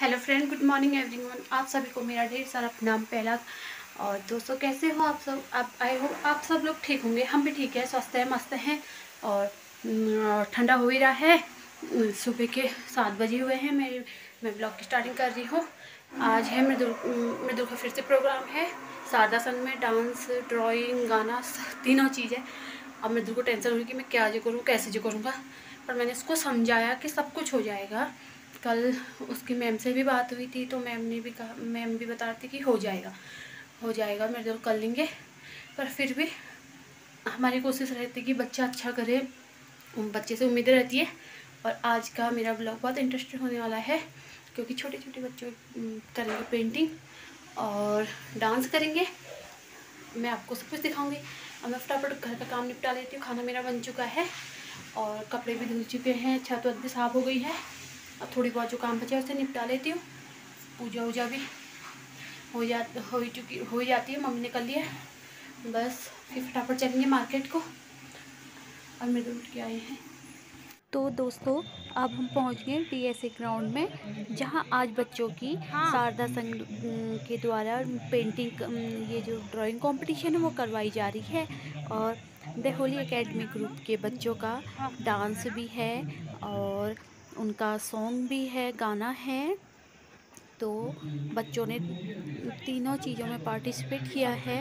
Hello friend, good morning everyone. आप सभी को मेरा ढेर सारा प्रणाम पहला। और दोस्तों, कैसे हो आप सब? आप आई हो आप सब लोग ठीक होंगे। हम भी ठीक है, स्वस्थ हैं, मस्त हैं। और ठंडा हो ही रहा है। सुबह के 7 बजे हुए हैं। मैं ब्लॉग की स्टार्टिंग कर रही हूँ। आज है मृदुल का फिर से प्रोग्राम है। शारदा संघ में डांस, ड्राइंग, गाना, तीनों चीज़ है। अब मृदुल को टेंशन हुई कि मैं क्या जो करूँ, कैसे जो करूँगा। पर मैंने उसको समझाया कि सब कुछ हो जाएगा। कल उसकी मैम से भी बात हुई थी, तो मैम ने भी कहा, मैम भी बता रही थी कि हो जाएगा मेरे जरूर कर लेंगे। पर फिर भी हमारी कोशिश रहती है कि बच्चा अच्छा करे, बच्चे से उम्मीदें रहती है। और आज का मेरा ब्लॉग बहुत इंटरेस्टिंग होने वाला है, क्योंकि छोटे छोटे बच्चों करेंगे पेंटिंग और डांस करेंगे। मैं आपको सब कुछ दिखाऊंगी। अब मैं फटाफट घर का काम निपटा लेती हूँ। खाना मेरा बन चुका है और कपड़े भी धुल चुके हैं, छत वत भी साफ हो गई है। अब थोड़ी बहुत जो काम बचा है उसे निपटा लेती हूँ। पूजा वूजा भी हो ही जाती है, मम्मी ने कर लिया। बस फिर फटाफट चलेंगे मार्केट को। और मेरे उठ के आए हैं। तो दोस्तों, अब हम पहुंच गए DSA ग्राउंड में, जहां आज बच्चों की शारदा संघ के द्वारा पेंटिंग, ये जो ड्राइंग कंपटीशन है वो करवाई जा रही है। और द होली एकेडमी ग्रुप के बच्चों का डांस भी है और उनका सॉन्ग भी है, गाना है। तो बच्चों ने तीनों चीज़ों में पार्टिसिपेट किया है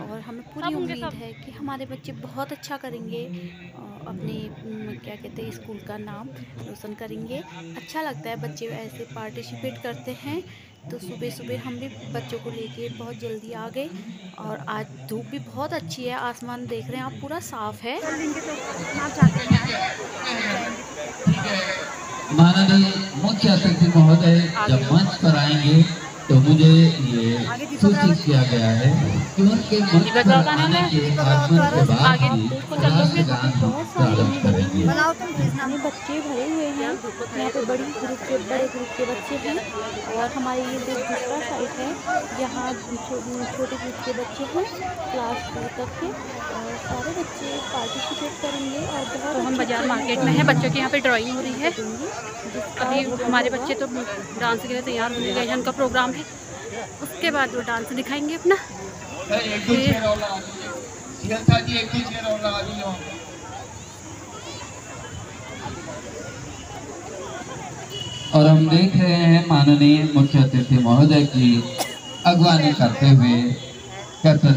और हमें पूरी उम्मीद है कि हमारे बच्चे बहुत अच्छा करेंगे, अपने क्या कहते हैं, स्कूल का नाम रोशन करेंगे। अच्छा लगता है बच्चे ऐसे पार्टिसिपेट करते हैं। तो सुबह सुबह हम भी बच्चों को लेके बहुत जल्दी आ गए। और आज धूप भी बहुत अच्छी है, आसमान देख रहे हैं आप, पूरा साफ है। माननीय मुख्य अतिथि महोदय जब मंच पर आएंगे तो मुझे ये सूचित किया गया है कि उनके मंच पर आने के आगमन के बाद ही राष्ट्रगान प्रारंभ करेंगे। बच्चे भरे हुए हैं यहाँ पे, बड़े ग्रुप के बच्चे हैं। और हमारे ये जो दूसरा साइड है, यहाँ छोटे ग्रुप के बच्चे हैं, क्लास 2 तक के। और सारे बच्चे पार्टिसिपेट करेंगे। और बहुत, तो हम बाजार मार्केट में हैं, बच्चों की यहाँ पे ड्राइंग हो रही है। अभी हमारे बच्चे तो डांस के लिए तैयार होने गए हैं, उनका प्रोग्राम है। उसके बाद वो डांस दिखाएंगे अपना। और हम देख रहे हैं माननीय मुख्य अतिथि महोदय की अगवानी करते हुए कैप्टन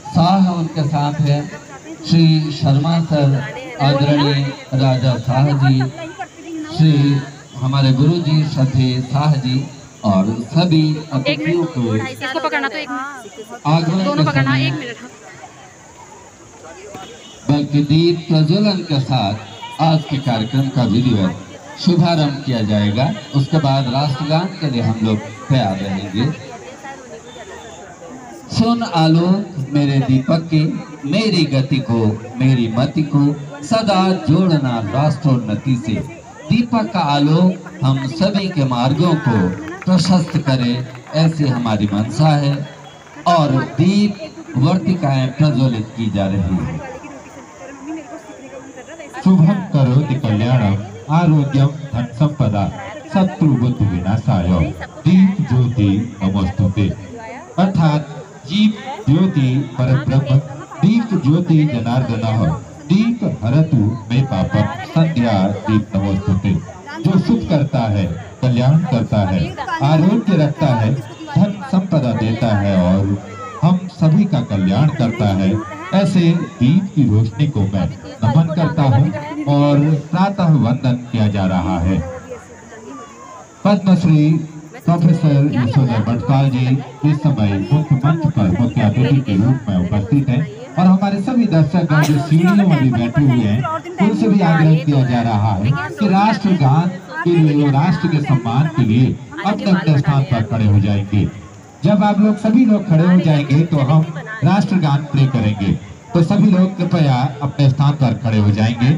शाह उनके साथ है, श्री शर्मा सर, आदरणीय राजा शाह जी, श्री हमारे गुरु जी सधे शाह जी और सभी अतिथियों को आगमन के समय बल्कि दीप प्रज्वलन के साथ आज के कार्यक्रम का विधिवत शुभारंभ किया जाएगा। उसके बाद राष्ट्रगान के लिए हम लोग तैयार रहेंगे। सुन आलोक मेरे दीपक के, मेरी गति को, मेरी मति को सदा जोड़ना राष्ट्रोन्नति से। दीपक का आलोक हम सभी के मार्गों को प्रशस्त करे, ऐसी हमारी मंशा है। और दीप वर्तिकाएं प्रज्वलित की जा रही है। शुभम करोति कल्याणम आरोग्यम धन संपदा शत्रु बुद्धि विनाशाय दीप ज्योति नमोस्तुते। अर्थात दीप ज्योति परब्रह्म, दीप ज्योति जनार्दनः, दीप हरतु मे पापम संध्या दीप नमोस्तुते। जो शुभ करता है, कल्याण करता है, आरोग्य रखता है, धन संपदा देता है और हम सभी का कल्याण करता है, ऐसे दीप की रोशनी को मैं नमन करता हूँ और प्रातः वंदन किया जा रहा है। पद्मश्री प्रोफेसर यशोधर भटपाल जी इस समय मुख्य मंच पर मुख्य अतिथि के रूप में उपस्थित हैं और हमारे सभी दर्शकगण जो सीढ़ियों में भी बैठे हुए हैं उनसे भी आग्रह किया जा रहा है कि राष्ट्रगान के लिए, राष्ट्र के सम्मान के लिए अपने अपने स्थान पर खड़े हो जाएंगे। जब आप लोग सभी लोग खड़े हो जाएंगे तो हम राष्ट्रगान प्ले करेंगे। तो सभी लोग कृपया अपने स्थान पर खड़े हो जाएंगे।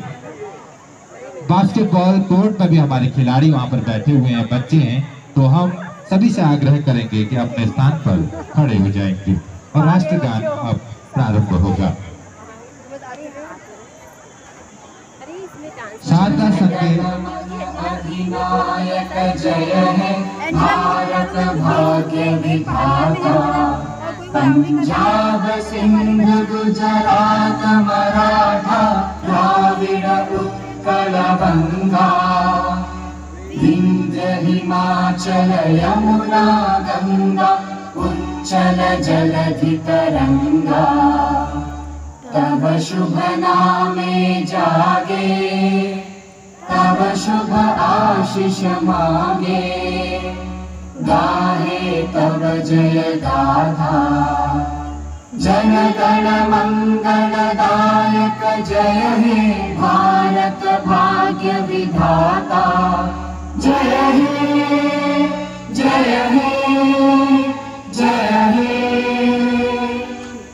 बास्केटबॉल कोर्ट में भी हमारे खिलाड़ी वहां पर बैठे हुए हैं, बच्चे हैं, तो हम सभी से आग्रह करेंगे कि अपने स्थान पर खड़े हो जाएंगे और राष्ट्रगान अब प्रारंभ होगा। शारदा संघ अधिनायक जय है भारत भाग्य विधाता। पंजाब सिंध गुजरात मराठा द्राविड़ उत्कल गंगा। विंध्य हिमाचल यमुना गंगा उच्चल जलधि तरंगा। तब शुभ नामे जागे तब शुभ आशीष मांगे। गाहे तब जय गाथा जन गण मंगलदायक जय हे भारत भाग्य विधाता। जय हे जय हे जय हे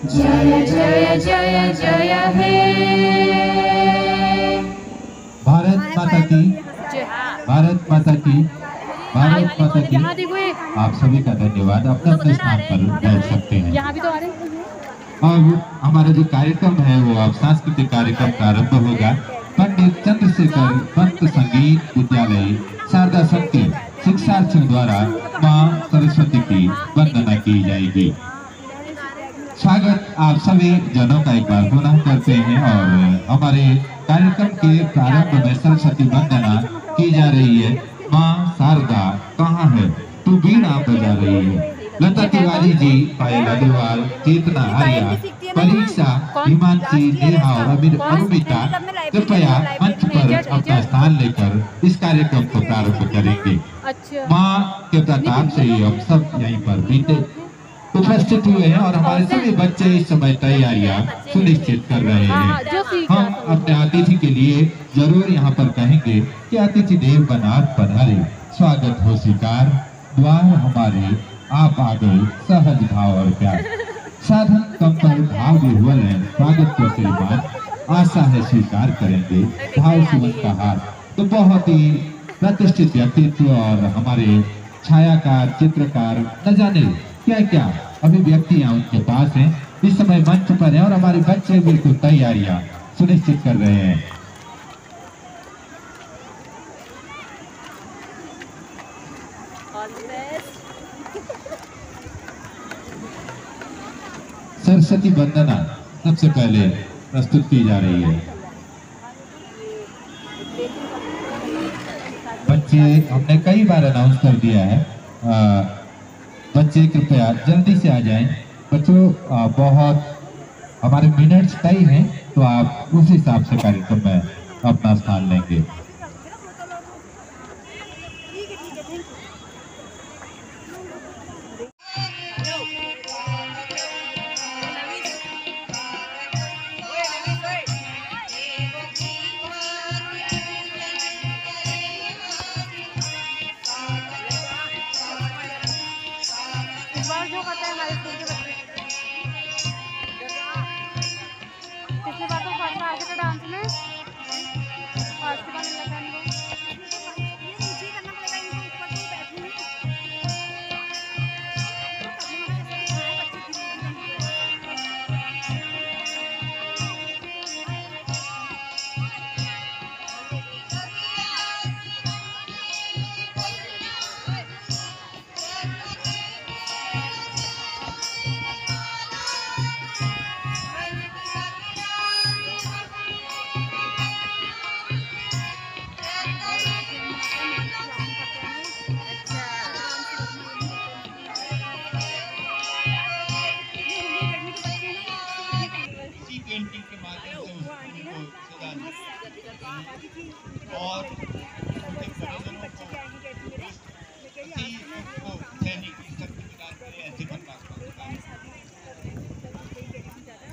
जय जय जय जय हे। भारत माता की भारत माता की भारत माता की। आप सभी का धन्यवाद। अपने अपने स्थान पर बैठ सकते हैं। यहाँ भी तो आ रहे हैं। अब हमारा जो कार्यक्रम है वो अब सांस्कृतिक कार्यक्रम प्रारंभ होगा। पंडित चंद्रशेखर पंत संगीत विद्यालय शारदा शक्ति शिक्षार्थियों द्वारा मां सरस्वती की वंदना की जाएगी। स्वागत आप सभी जनों का एक बार पुनः करते हैं और हमारे कार्यक्रम के प्रारंभ में सरस्वती वंदना की जा रही है। मां शारदा कहाँ है तू बीड़ा बजा रही है। लता तिवारी जी, पायल अग्रवाल, चेतना आर्या, परीक्षा, हिमांशी, नेहा और अरुमिता कृपया मंच पर अपना स्थान लेकर इस कार्यक्रम को प्रारंभ करेंगे। मां के प्रताप से हम सब यहीं पर बीते उपस्थित हुए हैं और हमारे सभी बच्चे इस समय तैयारियां सुनिश्चित कर रहे हैं। हम अपने अतिथि के लिए जरूर यहाँ पर कहेंगे कि अतिथि देव बनात पधारे, स्वागत हो स्वीकार, द्वार हमारे आप आ गए सहज भाव और प्यार। साधन कंपन भाव विह्वल है, स्वागत को श्रीमान, आशा है स्वीकार करेंगे भाव सुमन का हार। तो बहुत ही प्रतिष्ठित व्यक्तित्व और हमारे छायाकार, चित्रकार, न जाने क्या क्या अभिव्यक्तियां उनके पास हैं। इस समय मंच पर हैं और हमारे बच्चे बिल्कुल तैयारियां सुनिश्चित कर रहे हैं। सरस्वती वंदना सबसे पहले प्रस्तुत की जा रही है। बच्चे हमने कई बार अनाउंस कर दिया है, बच्चे कृपया जल्दी से आ जाएं। बच्चों बहुत हमारे मिनट्स तय हैं तो आप उस हिसाब से कार्यक्रम में अपना स्थान लेंगे। जो करता है हमारे स्कूल के बच्चे, पिछली बार तो फर्स्ट आ गए थे डांस में, फर्स्ट बार मिला था इनको। पेंटिंग के माध्यम से उनको सजा दी और उनके परिजनों को सैनिक स्तर के विकास करें ऐसे बर्बाद करता है।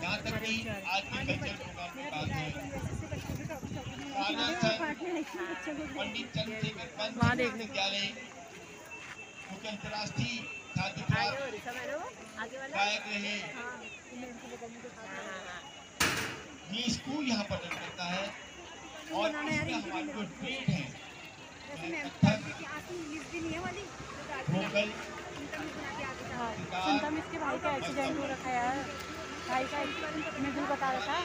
यहाँ तक कि आज के कल्चर प्रोग्राम की बात है, पंडित चंद्रशेखर पंत विद्यालय मुख्य अंतर्राष्ट्रीय छात्र गायक रहे। ये स्कूल यहाँ पर करता है और इसमें हमारे जो ट्रेड है इसके भाई का एक्सीडेंट हो रखा है यार, भाई का मैं भी बता रहा था।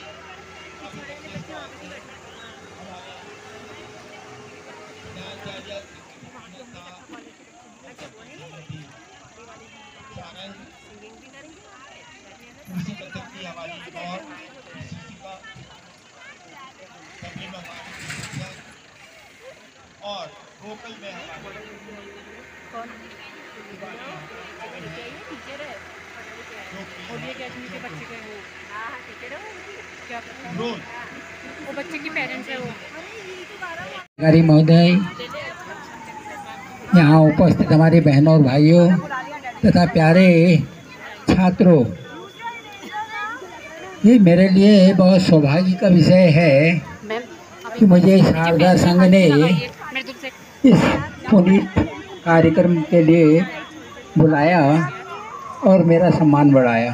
कृषि बचत की हमारी और शिक्षिका सभी भगवान और लोकल में हमारे रोज वो बच्चे की पेरेंट्स है वो। अधिकारी महोदय, यहाँ उपस्थित हमारी बहनों और भाइयों तथा प्यारे छात्रों, ये मेरे लिए बहुत सौभाग्य का विषय है कि मुझे शारदा संघ ने इस पुनीत कार्यक्रम के लिए बुलाया और मेरा सम्मान बढ़ाया।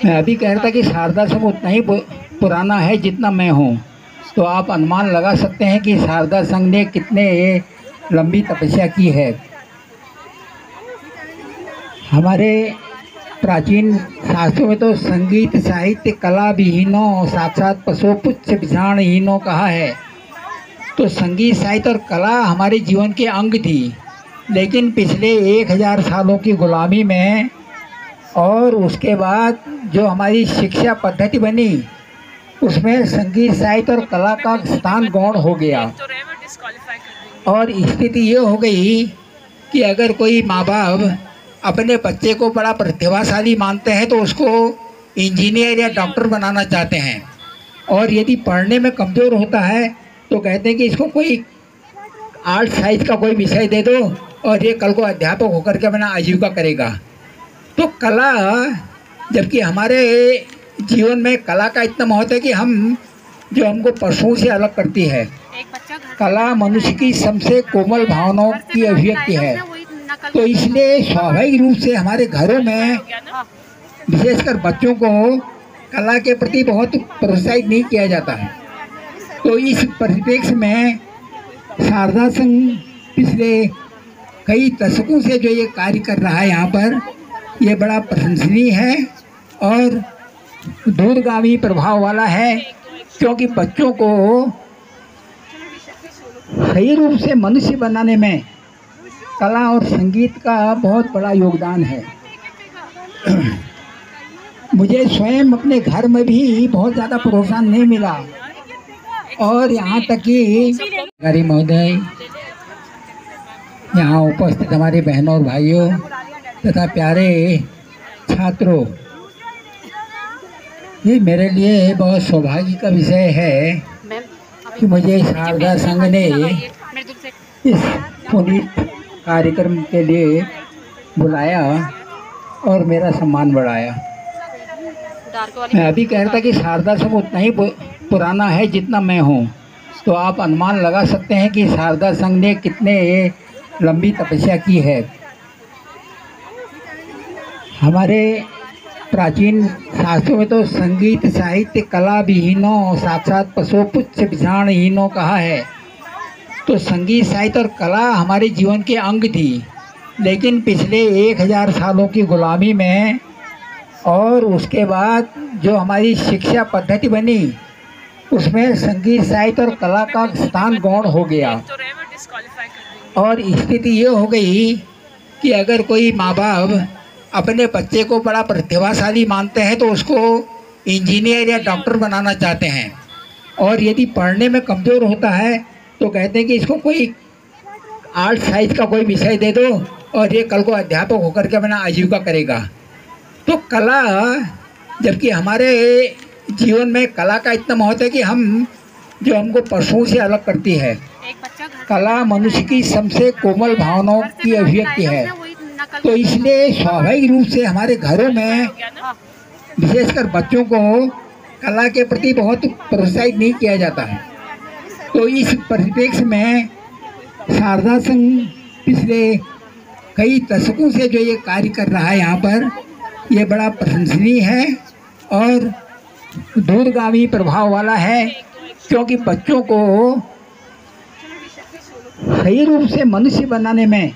मैं अभी कह रहा था कि शारदा संघ उतना ही पुराना है जितना मैं हूँ, तो आप अनुमान लगा सकते हैं कि शारदा संघ ने कितने लंबी तपस्या की है। हमारे प्राचीन शास्त्रों में तो संगीत साहित्य कला विहीनों साक्षात पशु पुच्छ विषाणहीनों कहा है। तो संगीत साहित्य और कला हमारे जीवन के अंग थी, लेकिन पिछले 1000 सालों की गुलामी में और उसके बाद जो हमारी शिक्षा पद्धति बनी, उसमें संगीत साहित्य और कला का स्थान गौण हो गया। और स्थिति ये हो गई कि अगर कोई माँ बाप अपने बच्चे को बड़ा प्रतिभाशाली मानते हैं तो उसको इंजीनियर या डॉक्टर बनाना चाहते हैं, और यदि पढ़ने में कमज़ोर होता है तो कहते हैं कि इसको कोई आर्ट साइंस का कोई विषय दे दो और ये कल को अध्यापक होकर के अपना आजीविका करेगा। तो कला, जबकि हमारे जीवन में कला का इतना महत्व है कि हमको पशुओं से अलग करती है। कला मनुष्य की सबसे कोमल भावनाओं की अभिव्यक्ति है। तो इसलिए स्वाभाविक रूप से हमारे घरों में विशेषकर बच्चों को कला के प्रति बहुत प्रोत्साहित नहीं किया जाता है। तो इस परिप्रेक्ष्य में शारदा संघ पिछले कई दशकों से जो ये कार्य कर रहा है यहाँ पर, ये बड़ा प्रशंसनीय है और दूरगामी प्रभाव वाला है, क्योंकि बच्चों को सही रूप से मनुष्य बनाने में कला और संगीत का बहुत बड़ा योगदान है। मुझे स्वयं अपने घर में भी बहुत ज़्यादा प्रोत्साहन नहीं मिला, और यहाँ तक कि अधिकारी महोदय, यहाँ उपस्थित हमारी बहनों और भाइयों तथा प्यारे छात्रों, ये मेरे लिए बहुत सौभाग्य का विषय है कि मुझे शारदा संघ ने इस पुनीत कार्यक्रम के लिए बुलाया और मेरा सम्मान बढ़ाया। मैं अभी कह रहा था कि शारदा संघ उतना ही पुराना है जितना मैं हूँ, तो आप अनुमान लगा सकते हैं कि शारदा संघ ने कितने लंबी तपस्या की है। हमारे प्राचीन शास्त्रों में तो संगीत साहित्य कला विहीनों साक्षात पशु पुच्छ विषाणहीनों कहा है। तो संगीत साहित्य और कला हमारे जीवन के अंग थी, लेकिन पिछले 1000 सालों की गुलामी में और उसके बाद जो हमारी शिक्षा पद्धति बनी, उसमें संगीत साहित्य और कला का स्थान गौण हो गया। और स्थिति ये हो गई कि अगर कोई माँ बाप अपने बच्चे को बड़ा प्रतिभाशाली मानते हैं तो उसको इंजीनियर या डॉक्टर बनाना चाहते हैं, और यदि पढ़ने में कमज़ोर होता है तो कहते हैं कि इसको कोई आर्ट साइंस का कोई विषय दे दो और ये कल को अध्यापक होकर के अपना आजीविका करेगा। तो कला, जबकि हमारे जीवन में कला का इतना महत्व है कि हमको पशुओं से अलग करती है। कला मनुष्य की सबसे कोमल भावनाओं की अभिव्यक्ति है। तो इसलिए स्वाभाविक रूप से हमारे घरों में विशेषकर बच्चों को कला के प्रति बहुत प्रोत्साहित नहीं किया जाता है। तो इस परिप्रेक्ष्य में शारदा संघ पिछले कई दशकों से जो ये कार्य कर रहा है यहाँ पर, ये बड़ा प्रशंसनीय है और दूरगामी प्रभाव वाला है, क्योंकि बच्चों को सही रूप से मनुष्य बनाने में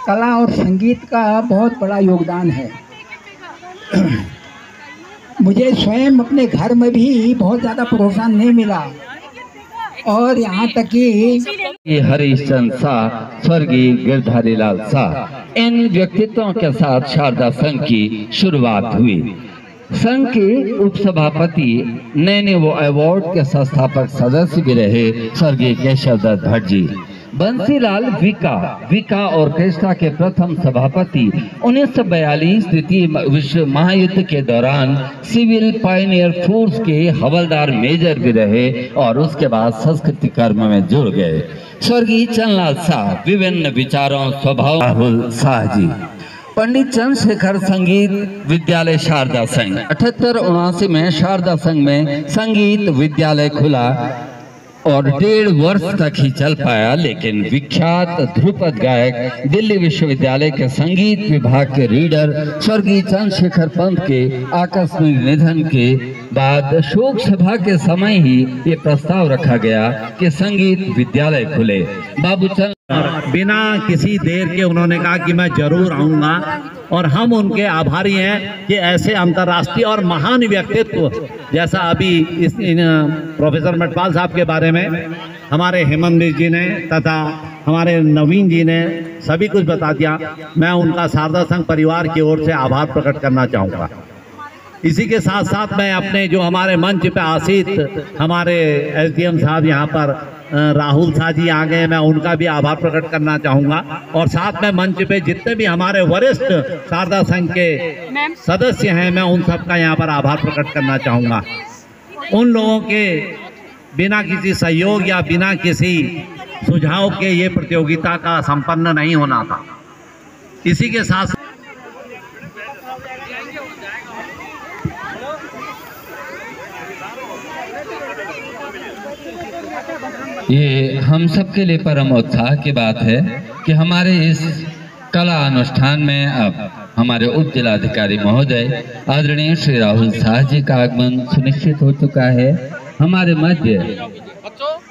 कला और संगीत का बहुत बड़ा योगदान है। मुझे स्वयं अपने घर में भी बहुत ज़्यादा प्रोत्साहन नहीं मिला, और यहाँ तक कि हरीशचंद्र शाह, स्वर्गीय गिरधारी लाल शाह, इन व्यक्तित्वों के साथ शारदा संघ की शुरुआत हुई। संघ के उपसभापति नैने वो अवार्ड के संस्थापक सदस्य भी रहे स्वर्गीय केशव दत्त भट्ट जी। बंसीलाल विका ऑर्केस्ट्रा के प्रथम सभापति 1942 द्वितीय विश्व महायुद्ध के दौरान सिविल पायनियर फोर्स के हवलदार मेजर भी रहे और उसके बाद संस्कृति कर्म में जुड़ गए। स्वर्गीय चंद्रलाल शाह, विभिन्न विचारों स्वभाव। राहुल शाह जी, पंडित चंद्रशेखर संगीत विद्यालय शारदा संघ, 78-79 में शारदा संघ में संगीत विद्यालय खुला और 1.5 वर्ष तक ही चल पाया, लेकिन विख्यात ध्रुपद गायक दिल्ली विश्वविद्यालय के संगीत विभाग के रीडर स्वर्गीय चंद्रशेखर पंत के आकस्मिक निधन के बाद शोक सभा के समय ही ये प्रस्ताव रखा गया कि संगीत विद्यालय खुले। बाबूचंद बिना किसी देर के उन्होंने कहा कि मैं जरूर आऊंगा और हम उनके आभारी हैं कि ऐसे अंतर्राष्ट्रीय और महान व्यक्तित्व जैसा अभी प्रोफेसर मटवाल साहब के बारे में हमारे हेमंत जी ने तथा हमारे नवीन जी ने सभी कुछ बता दिया। मैं उनका शारदा संघ परिवार की ओर से आभार प्रकट करना चाहूँगा। इसी के साथ साथ मैं अपने जो हमारे मंच पे आसीत हमारे SDM साहब यहाँ पर राहुल शाह जी आ गए, मैं उनका भी आभार प्रकट करना चाहूँगा। और साथ में मंच पे जितने भी हमारे वरिष्ठ शारदा संघ के सदस्य हैं, मैं उन सब का यहाँ पर आभार प्रकट करना चाहूँगा। उन लोगों के बिना किसी सहयोग या बिना किसी सुझाव के ये प्रतियोगिता का संपन्न नहीं होना था। इसी के साथ ये हम सबके लिए परम उत्साह की बात है कि हमारे इस कला अनुष्ठान में अब हमारे उप जिलाधिकारी महोदय आदरणीय श्री राहुल शाह जी का आगमन सुनिश्चित हो चुका है। हमारे मध्य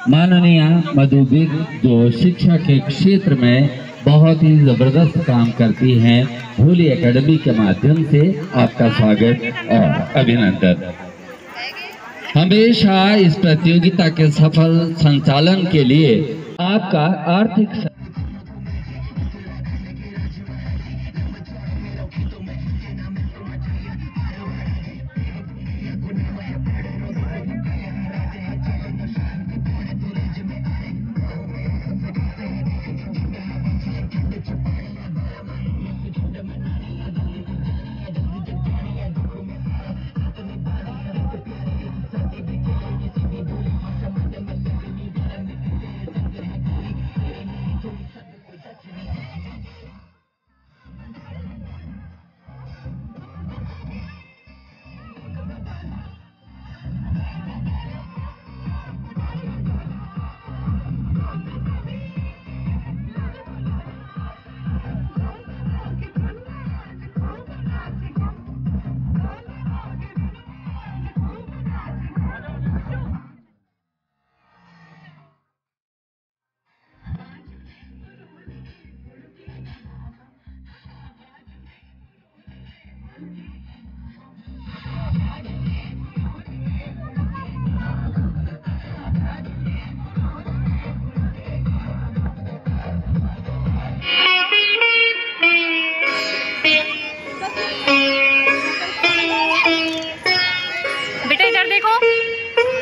माननीय मधु बिग, जो शिक्षा के क्षेत्र में बहुत ही जबरदस्त काम करती हैं, होली एकेडमी के माध्यम से आपका स्वागत और अभिनंदन। हमेशा इस प्रतियोगिता के सफल संचालन के लिए आपका आर्थिक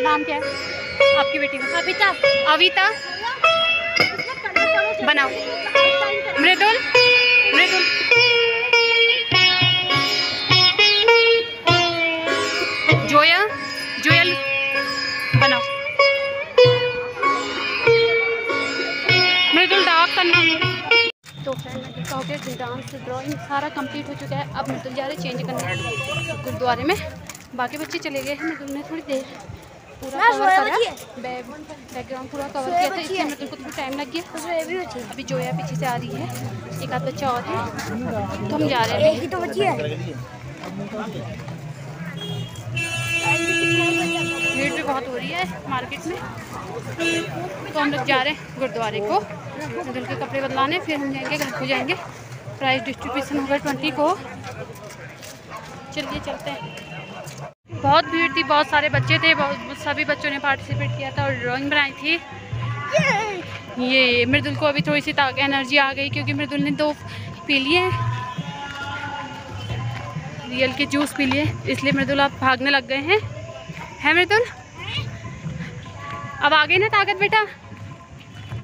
नाम क्या है आपकी बेटी का? अविता। अविता बनाओ। मृदुल, मृदुल जोया, जोयल बनाओ। मृदुल डार्क करना। तो फ्रेंड देखा हो गया डांस ड्राइंग सारा कंप्लीट हो चुका है। अब मृदुल जा रहे चेंज करने गुरुद्वारे में। बाकी बच्चे चले गए हैं। मृदुल ने थोड़ी देर पूरा कवर करा, बैकग्राउंड पूरा कवर किया था, इसलिए मृदुल को थोड़ा टाइम लग गया। अभी जोया पीछे से आ रही है, एक आध बच्चा और है, तो हम जा रहे हैं। तो भीड़ भी बहुत हो रही है मार्केट में, तो हम लोग जा रहे हैं गुरुद्वारे को मृदुल के कपड़े बदलाने, फिर हम जाएंगे घर को जाएंगे। प्राइस डिस्ट्रीब्यूशन होगा 20 को। चलिए चलते हैं। बहुत भीड़ थी, बहुत सारे बच्चे थे, सभी बच्चों ने पार्टिसिपेट किया था और ड्राइंग बनाई थी। ये मृदुल को अभी थोड़ी सी एनर्जी आ गई क्योंकि मृदुल ने 2 पी लिए रियल के जूस पी लिए, इसलिए मृदुल आप भागने लग गए हैं। है मृदुल? अब आ गई ना ताकत बेटा?